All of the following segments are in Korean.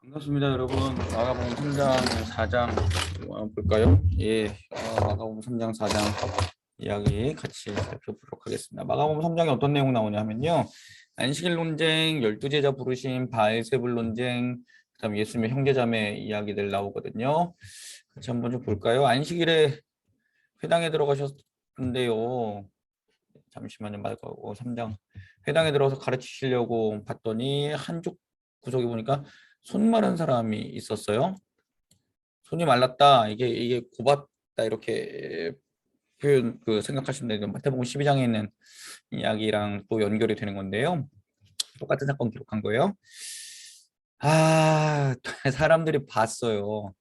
반갑습니다, 여러분. 마가복음 3장 4장 한번 볼까요? 예, 마가복음 3장 4장 이야기 같이 살펴보도록 하겠습니다. 마가복음 3장에 어떤 내용 나오냐 하면요. 안식일 논쟁, 12제자 부르심, 바알세불 논쟁, 그다음에 예수님의 형제자매 이야기들 나오거든요. 같이 한번 좀 볼까요? 안식일에 회당에 들어가셨는데요. 잠시만요, 마가복음 3장 회당에 들어서 가르치시려고 봤더니 한쪽 구석에 보니까 손 마른 사람이 있었어요. 손이 말랐다. 이게 고봤다 이렇게 표현 생각하시면 돼요. 마태복음 12장에 있는 이야기랑 또 연결이 되는 건데요. 똑같은 사건 기록한 거예요. 사람들이 봤어요.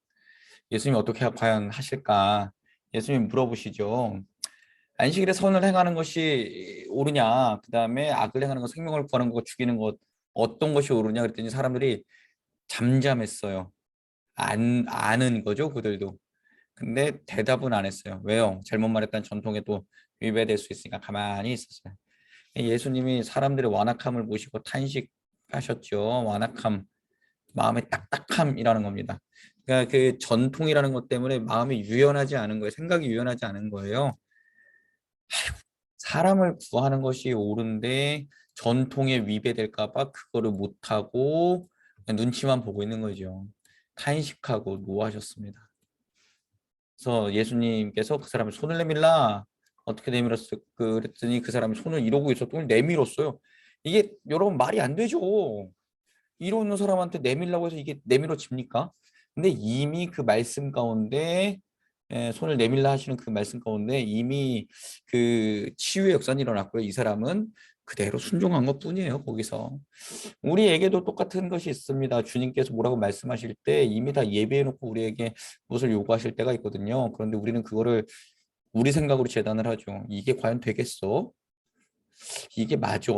예수님이 어떻게 과연 하실까? 예수님이 물어보시죠. 안식일에 선을 행하는 것이 옳으냐? 그다음에 악을 행하는 것, 생명을 구하는 것, 죽이는 것 어떤 것이 옳으냐? 그랬더니 사람들이 잠잠했어요. 아는 거죠, 그들도. 근데 대답은 안 했어요. 왜요? 잘못 말했다는 전통에 또 위배될 수 있으니까 가만히 있었어요. 예수님이 사람들의 완악함을 보시고 탄식하셨죠. 완악함, 마음의 딱딱함이라는 겁니다. 그러니까 그 전통이라는 것 때문에 마음이 유연하지 않은 거예요. 생각이 유연하지 않은 거예요. 사람을 구하는 것이 옳은데 전통에 위배될까 봐 그거를 못하고 눈치만 보고 있는 거죠. 탄식하고 노하셨습니다. 그래서 예수님께서 그 사람의 손을 내밀라 어떻게 내밀었을 그랬더니 그 사람이 손을 이러고 있었던 내밀었어요. 이게 여러분 말이 안 되죠. 이러는 사람한테 내밀라고 해서 이게 내밀어집니까? 근데 이미 그 말씀 가운데 손을 내밀라 하시는 그 말씀 가운데 이미 그 치유의 역사는 일어났고요. 이 사람은 그대로 순종한 것뿐이에요. 거기서 우리에게도 똑같은 것이 있습니다. 주님께서 뭐라고 말씀하실 때 이미 다 예배해 놓고 우리에게 무엇을 요구하실 때가 있거든요. 그런데 우리는 그거를 우리 생각으로 재단을 하죠. 이게 과연 되겠어? 이게 맞아?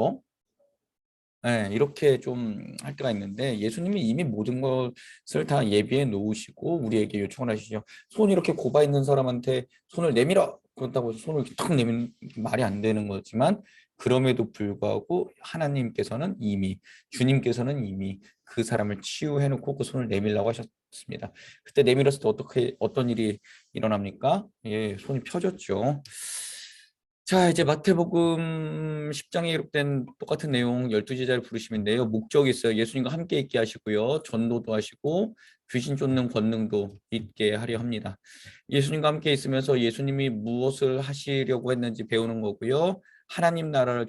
네, 이렇게 좀 할 때가 있는데 예수님이 이미 모든 것을 다 예비해 놓으시고 우리에게 요청을 하시죠. 손 이렇게 곱아 있는 사람한테 손을 내밀어 그렇다고 해서 손을 탁 내밀 말이 안 되는 거지만 그럼에도 불구하고 하나님께서는 이미 주님께서는 이미 그 사람을 치유해 놓고 그 손을 내밀라고 하셨습니다. 그때 내밀었을 때 어떻게 어떤 일이 일어납니까? 예, 손이 펴졌죠. 자, 이제 마태복음 10장에 기록된 똑같은 내용 12제자를 부르심인데요. 목적이 있어요. 예수님과 함께 있게 하시고요. 전도도 하시고 귀신 쫓는 권능도 있게 하려 합니다. 예수님과 함께 있으면서 예수님이 무엇을 하시려고 했는지 배우는 거고요. 하나님 나라를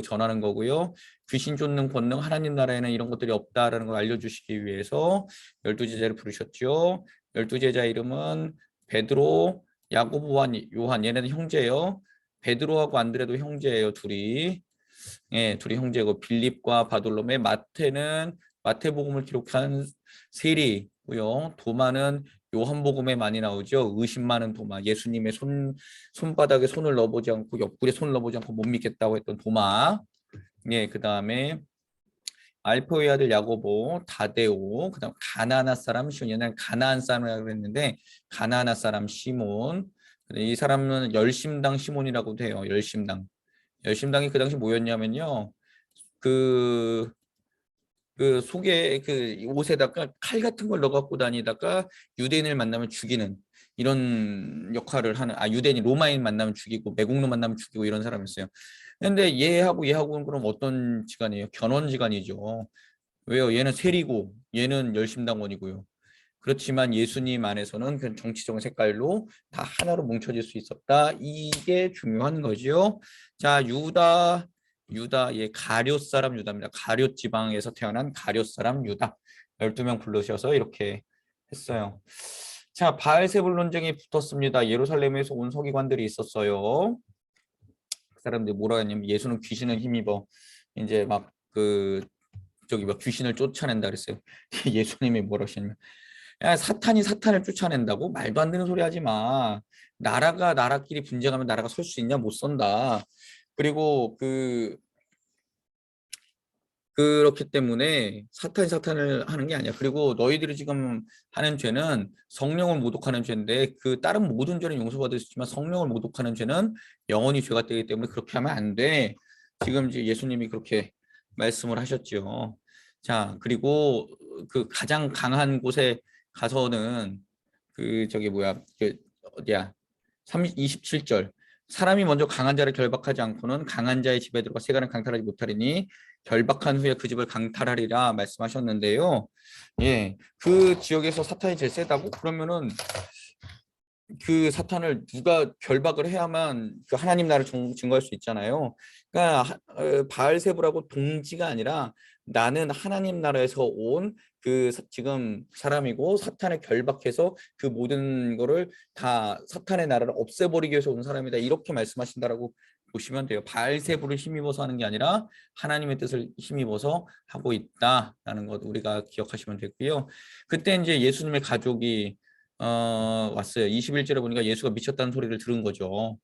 전하는 거고요. 귀신 쫓는 권능, 하나님 나라에는 이런 것들이 없다라는 걸 알려주시기 위해서 12제자를 부르셨죠. 12제자 이름은 베드로, 야고보, 요한 얘네는 형제예요. 베드로하고 안드레도 형제예요, 둘이. 예, 둘이 형제고 빌립과 바돌로메, 마태는 마태복음을 기록한 세리고요. 도마는 요한복음에 많이 나오죠. 의심 많은 도마. 예수님의 손바닥에 손을 넣어보지 않고 옆구리에 손을 넣어보지 않고 못 믿겠다고 했던 도마. 예, 그다음에 알포의 아들 야고보, 다데오, 그다음 가나안 사람 시몬. 옛날 가나안 사람이라고 그랬는데 가나안 사람 시몬. 이 사람은 열심당 시몬이라고도 해요. 열심당. 열심당이 그 당시 뭐였냐면요. 그, 그 속에 그 옷에다가 칼 같은 걸 넣어 갖고 다니다가 유대인을 만나면 죽이는 이런 역할을 하는 유대인이 로마인 만나면 죽이고 매국노 만나면 죽이고 이런 사람이었어요. 근데 얘하고는 그럼 어떤 지간이에요? 견원지간이죠. 왜요? 얘는 세리고 얘는 열심당원이고요. 그렇지만 예수님 안에서는 그 정치적 색깔로 다 하나로 뭉쳐질 수 있었다. 이게 중요한 거죠. 자, 유다, 예, 가룟 사람 유다입니다. 가룟 지방에서 태어난 가룟 사람 유다. 12명 부르셔서 이렇게 했어요. 자, 바알세불 논쟁이 붙었습니다. 예루살렘에서 온 서기관들이 있었어요. 그 사람들이 뭐라 했냐면 예수는 귀신을 힘입어 이제 막 저기 막 귀신을 쫓아낸다 그랬어요. 예수님이 뭐라 하셨냐면 야, 사탄이 사탄을 쫓아낸다고? 말도 안 되는 소리 하지 마. 나라가 나라끼리 분쟁하면 나라가 설 수 있냐? 못 선다. 그리고 그렇기 때문에 사탄이 사탄을 하는 게 아니야. 그리고 너희들이 지금 하는 죄는 성령을 모독하는 죄인데 그 다른 모든 죄는 용서받을 수 있지만 성령을 모독하는 죄는 영원히 죄가 되기 때문에 그렇게 하면 안 돼. 지금 이제 예수님이 그렇게 말씀을 하셨죠. 자, 그리고 그 가장 강한 곳에 가서는 그 저기 뭐야 그 어디야 27절 사람이 먼저 강한 자를 결박하지 않고는 강한 자의 집에 들어가 세간을 강탈하지 못하리니 결박한 후에 그 집을 강탈하리라 말씀하셨는데요. 예, 그 지역에서 사탄이 제일 세다고 그러면은 그 사탄을 누가 결박을 해야만 그 하나님 나라를 증거할 수 있잖아요. 그러니까 바알세불하고 동지가 아니라 나는 하나님 나라에서 온 그 지금 사람이고 사탄을 결박해서 그 모든 거를 다 사탄의 나라를 없애버리기 위해서 온 사람이다. 이렇게 말씀하신다라고 보시면 돼요. 바알세불을 힘입어서 하는 게 아니라 하나님의 뜻을 힘입어서 하고 있다라는 것 우리가 기억하시면 되고요. 그때 이제 예수님의 가족이 왔어요. 21절에 보니까 예수가 미쳤다는 소리를 들은 거죠.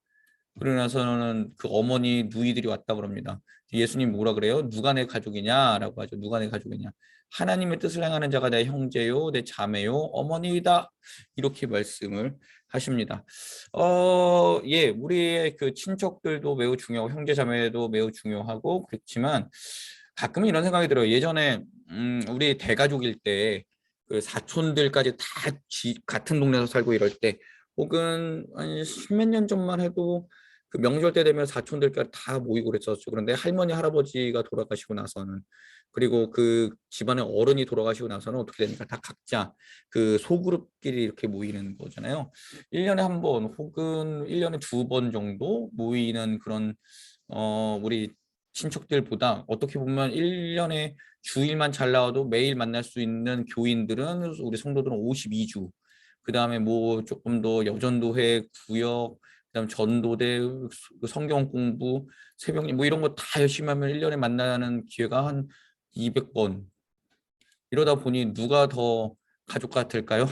그러고 나서는 그 어머니 누이들이 왔다 그럽니다. 예수님 뭐라 그래요? 누가 내 가족이냐라고 하죠. 누가 내 가족이냐? 하나님의 뜻을 행하는 자가 내 형제요, 내 자매요, 어머니이다. 이렇게 말씀을 하십니다. 예, 우리의 그 친척들도 매우 중요하고 형제 자매도 매우 중요하고 그렇지만 가끔은 이런 생각이 들어요. 예전에 우리 대가족일 때 그 사촌들까지 다 같은 동네에서 살고 이럴 때 혹은 한 십몇 년 전만 해도 그 명절 때 되면 사촌들까지 다 모이고 그랬었죠. 그런데 할머니 할아버지가 돌아가시고 나서는 그리고 그 집안의 어른이 돌아가시고 나서는 어떻게 됩니까? 다 각자 그 소그룹끼리 이렇게 모이는 거잖아요. 1년에 한 번 혹은 1년에 두 번 정도 모이는 그런 우리 친척들보다 어떻게 보면 1년에 주일만 잘 나와도 매일 만날 수 있는 교인들은 우리 성도들은 52주 그 다음에 뭐 조금 더 여전도회 구역 그다음 전도대 성경 공부 새벽 뭐 이런 거 다 열심히 하면 1년에 만나는 기회가 한 200번 이러다 보니 누가 더 가족 같을까요?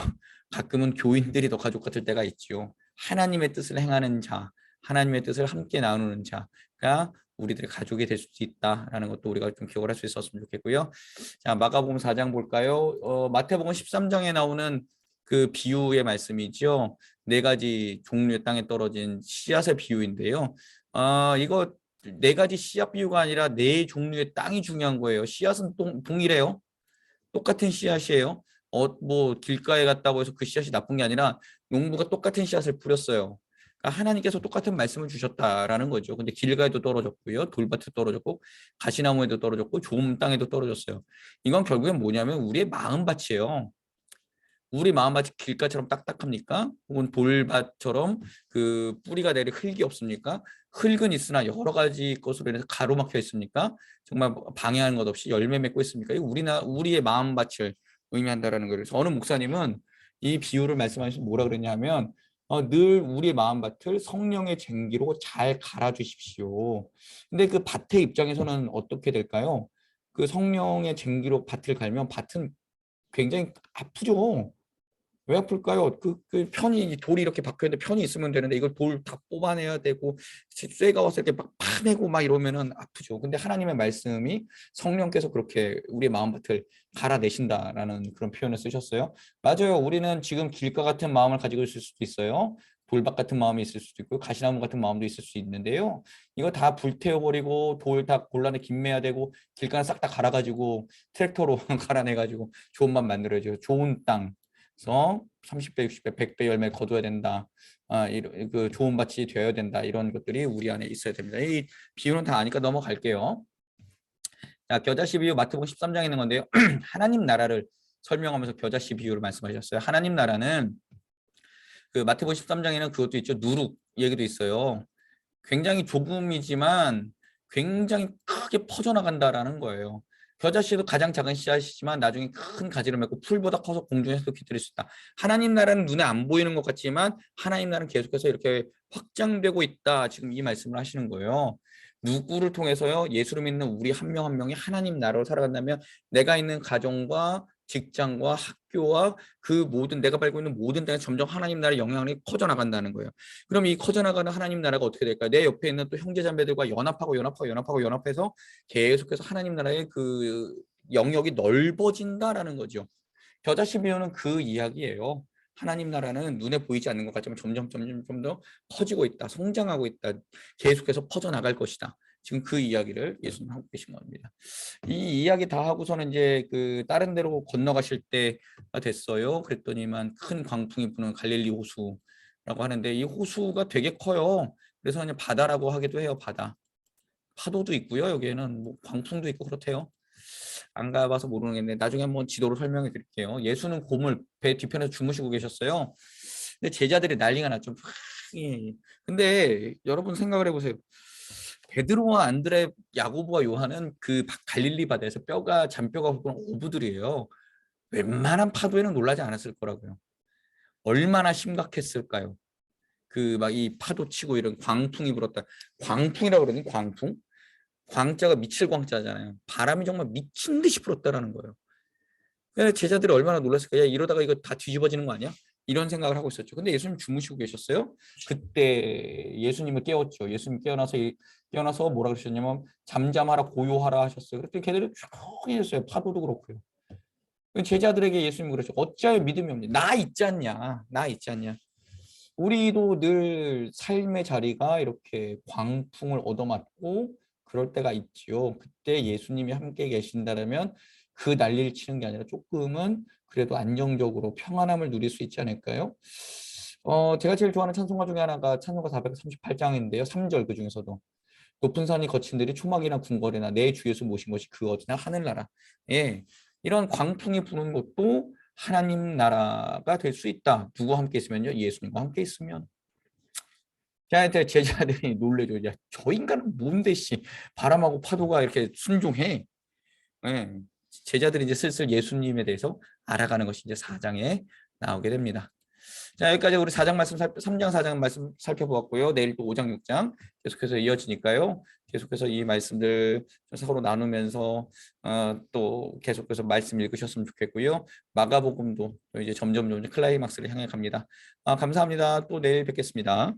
가끔은 교인들이 더 가족 같을 때가 있지요. 하나님의 뜻을 행하는 자, 하나님의 뜻을 함께 나누는 자가 우리들의 가족이 될 수도 있다라는 것도 우리가 좀 기억을 할 수 있었으면 좋겠고요. 자, 마가복음 4장 볼까요? 마태복음 13장에 나오는 그 비유의 말씀이죠. 네 가지 종류의 땅에 떨어진 씨앗의 비유인데요. 이거 네 가지 씨앗 비유가 아니라 네 종류의 땅이 중요한 거예요. 씨앗은 동일해요. 똑같은 씨앗이에요. 뭐 길가에 갔다고 해서 그 씨앗이 나쁜 게 아니라 농부가 똑같은 씨앗을 뿌렸어요. 그러니까 하나님께서 똑같은 말씀을 주셨다라는 거죠. 근데 길가에도 떨어졌고요. 돌밭에 떨어졌고 가시나무에도 떨어졌고 좋은 땅에도 떨어졌어요. 이건 결국엔 뭐냐면 우리의 마음밭이에요. 우리 마음밭이 길가처럼 딱딱합니까? 혹은 돌밭처럼 그 뿌리가 내리 흙이 없습니까? 흙은 있으나 여러 가지 것으로 인해서 가로막혀 있습니까? 정말 방해하는 것 없이 열매 맺고 있습니까? 우리의 마음밭을 의미한다라는 거예요. 그래서 어느 목사님은 이 비유를 말씀하시면서 뭐라 그랬냐면 늘 우리의 마음밭을 성령의 쟁기로 잘 갈아주십시오. 근데 그 밭의 입장에서는 어떻게 될까요? 그 성령의 쟁기로 밭을 갈면 밭은 굉장히 아프죠. 왜 아플까요? 그 편이 돌이 이렇게 박혀 있는데 편이 있으면 되는데 이걸 돌 다 뽑아내야 되고 쇠가 와서 이렇게 막 파내고 막 이러면은 아프죠. 근데 하나님의 말씀이 성령께서 그렇게 우리의 마음밭을 갈아내신다라는 그런 표현을 쓰셨어요. 맞아요. 우리는 지금 길가 같은 마음을 가지고 있을 수도 있어요. 돌밭 같은 마음이 있을 수도 있고 가시나무 같은 마음도 있을 수 있는데요. 이거 다 불태워버리고 돌 다 곤란에 김매야 되고 길가는 싹 다 갈아가지고 트랙터로 갈아내가지고 좋은 맘 만들어야죠. 좋은 땅. 그래서 30배, 60배, 100배 열매 거둬야 된다. 그 좋은 밭이 되어야 된다. 이런 것들이 우리 안에 있어야 됩니다. 이 비유는 다 아니까 넘어갈게요. 자, 겨자씨 비유 마태복음 13장에 있는 건데요. 하나님 나라를 설명하면서 겨자씨 비유를 말씀하셨어요. 하나님 나라는 그 마태복음 13장에는 그것도 있죠. 누룩 얘기도 있어요. 굉장히 조금이지만 굉장히 크게 퍼져나간다라는 거예요. 겨자씨도 가장 작은 씨앗이지만 나중에 큰 가지를 맺고 풀보다 커서 공중에서도 깃들일 수 있다. 하나님 나라는 눈에 안 보이는 것 같지만 하나님 나라는 계속해서 이렇게 확장되고 있다. 지금 이 말씀을 하시는 거예요. 누구를 통해서요? 예수를 믿는 우리 한 명 한 명이 하나님 나라로 살아간다면 내가 있는 가정과 직장과 학교와 그 모든 내가 밟고 있는 모든 데가 점점 하나님 나라의 영향력이 커져나간다는 거예요. 그럼 이 커져나가는 하나님 나라가 어떻게 될까요? 내 옆에 있는 또 형제자매들과 연합해서 계속해서 하나님 나라의 그 영역이 넓어진다라는 거죠. 겨자씨 비유는 그 이야기예요. 하나님 나라는 눈에 보이지 않는 것 같지만 점점 좀 더 커지고 있다. 성장하고 있다. 계속해서 퍼져나갈 것이다. 지금 그 이야기를 예수님 하고 계신 겁니다. 이 이야기 다 하고서는 이제 그 다른 데로 건너가실 때가 됐어요. 그랬더니만 큰 광풍이 부는 갈릴리 호수라고 하는데 이 호수가 되게 커요. 그래서 그냥 바다라고 하기도 해요. 바다. 파도도 있고요. 여기에는 뭐 광풍도 있고 그렇대요. 안 가봐서 모르겠는데 나중에 한번 지도로 설명해 드릴게요. 예수는 곰을 배 뒤편에서 주무시고 계셨어요. 근데 제자들이 난리가 났죠. 예. 근데 여러분 생각을 해보세요. 베드로와 안드레, 야고보와 요한은 그 갈릴리 바다에서 잔뼈가 굵은 어부들이에요. 웬만한 파도에는 놀라지 않았을 거라고요. 얼마나 심각했을까요? 그 막 이 파도 치고 이런 광풍이 불었다. 광풍이라고 그러니 광풍? 광자가 미칠 광자잖아요. 바람이 정말 미친 듯이 불었다라는 거예요. 제자들이 얼마나 놀랐을까? 야, 이러다가 이거 다 뒤집어지는 거 아니야? 이런 생각을 하고 있었죠. 근데 예수님 주무시고 계셨어요. 그때 예수님을 깨웠죠. 예수님 깨어나서 뭐라 그러셨냐면 잠잠하라 고요하라 하셨어요. 그랬더니 걔들이 조용히 했어요. 파도도 그렇고요. 제자들에게 예수님 그러죠. 어찌하여 믿음이 없냐? 나 있지 않냐? 나 있지 않냐? 우리도 늘 삶의 자리가 이렇게 광풍을 얻어맞고 그럴 때가 있지요. 그때 예수님이 함께 계신다면 그 난리를 치는 게 아니라 조금은 그래도 안정적으로 평안함을 누릴 수 있지 않을까요? 제가 제일 좋아하는 찬송가 중에 하나가 찬송가 438장인데요. 3절 그 중에서도 높은 산이 거친 들이 초막이나 궁궐이나 내 주 예수 모신 것이 그 어디나 하늘나라. 예, 이런 광풍이 부는 것도 하나님 나라가 될 수 있다. 누구와 함께 있으면요? 예수님과 함께 있으면. 저한테 제자들이 놀래죠. 야, 저 인간은 뭔데 씨 바람하고 파도가 이렇게 순종해. 예. 제자들이 이제 슬슬 예수님에 대해서 알아가는 것이 이제 4장에 나오게 됩니다. 자, 여기까지 우리 4장 말씀 3장 4장 말씀 살펴보았고요. 내일 또 5장 6장 계속해서 이어지니까요. 계속해서 이 말씀들 서로 나누면서 또 계속해서 말씀 읽으셨으면 좋겠고요. 마가복음도 이제 점점 클라이막스를 향해 갑니다. 감사합니다. 또 내일 뵙겠습니다.